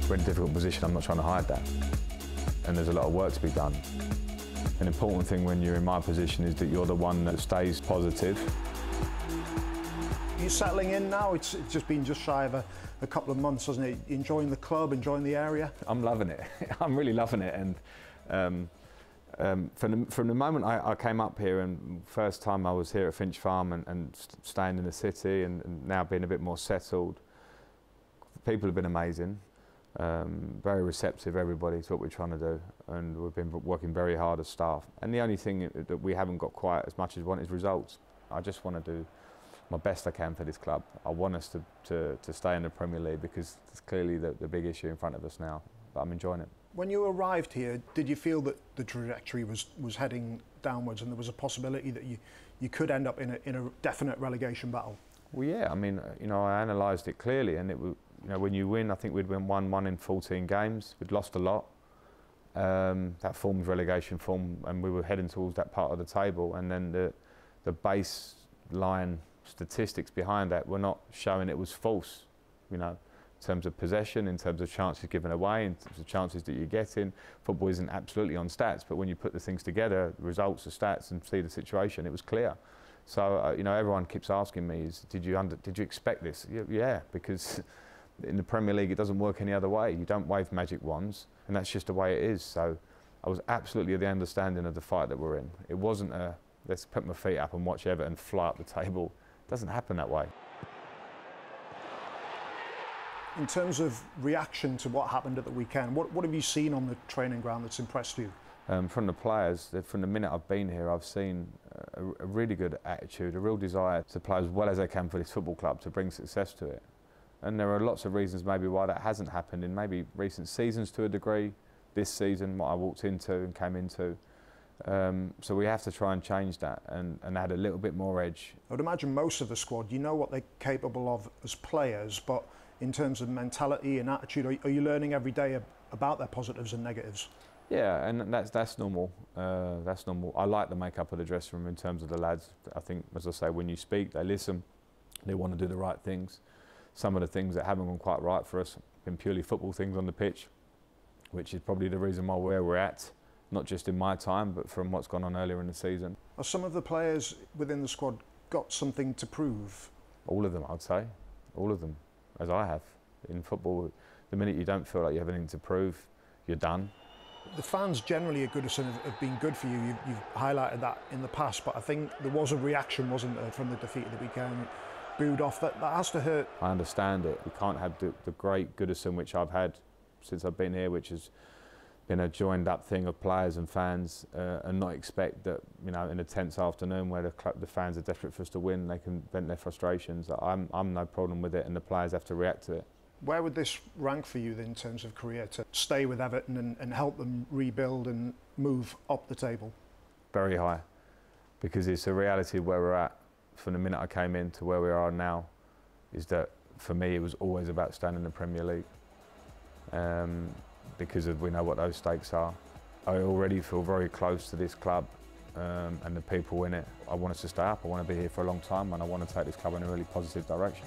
We're in a difficult position, I'm not trying to hide that. And there's a lot of work to be done. An important thing when you're in my position is that you're the one that stays positive. You're settling in now? It's just been just shy of a couple of months, hasn't it? Enjoying the club, enjoying the area? I'm loving it. I'm really loving it. And from the moment I came up here, and first time I was here at Finch Farm and staying in the city and now being a bit more settled, people have been amazing. Very receptive, everybody, to what we're trying to do, and we've been working very hard as staff. And the only thing that we haven't got quite as much as we want is results. I just want to do my best I can for this club. I want us to stay in the Premier League because it's clearly the big issue in front of us now, but I'm enjoying it. When you arrived here, did you feel that the trajectory was heading downwards and there was a possibility that you could end up in a definite relegation battle? Well, yeah, I mean, you know, I analysed it clearly, and it was, you know, when you win, I think we'd win 1-1 in 14 games. We'd lost a lot. That formed relegation form, and we were heading towards that part of the table. And then the baseline statistics behind that were not showing it was false, you know, in terms of possession, in terms of chances given away, in terms of chances that you're getting. Football isn't absolutely on stats, but when you put the things together, the results, the stats, and see the situation, it was clear. So, you know, everyone keeps asking me, did you expect this? Yeah, because in the Premier League, it doesn't work any other way. You don't wave magic wands, and that's just the way it is. So I was absolutely at the understanding of the fight that we're in. It wasn't a, let's put my feet up and watch Everton fly up the table. It doesn't happen that way. In terms of reaction to what happened at the weekend, what have you seen on the training ground that's impressed you? From the players, from the minute I've been here, I've seen a really good attitude, a real desire to play as well as they can for this football club, to bring success to it. And there are lots of reasons maybe why that hasn't happened in maybe recent seasons to a degree. This season, what I walked into and came into. So we have to try and change that and add a little bit more edge. I would imagine most of the squad, you know what they're capable of as players, but in terms of mentality and attitude, are you learning every day about their positives and negatives? Yeah, and that's normal. That's normal. I like the makeup of the dressing room in terms of the lads. I think, as I say, when you speak, they listen. They want to do the right things. Some of the things that haven't gone quite right for us have been purely football things on the pitch, which is probably the reason why we're at, not just in my time, but from what's gone on earlier in the season. Are some of the players within the squad got something to prove? All of them, I'd say. All of them, as I have. In football, the minute you don't feel like you have anything to prove, you're done. The fans generally at Goodison have been good for you. You've highlighted that in the past, but I think there was a reaction, wasn't there, from the defeat of the weekend? Booed off, that has to hurt. I understand it. We can't have the great Goodison which I've had since I've been here, which has been a joined up thing of players and fans, and not expect that, you know, in a tense afternoon where the fans are desperate for us to win, they can vent their frustrations. I'm no problem with it, and the players have to react to it. Where would this rank for you then, in terms of career, to stay with Everton and help them rebuild and move up the table? Very high, because it's a reality where we're at from the minute I came in to where we are now, is that for me it was always about staying in the Premier League, because we know what those stakes are. I already feel very close to this club and the people in it. I want us to stay up, I want to be here for a long time, and I want to take this club in a really positive direction.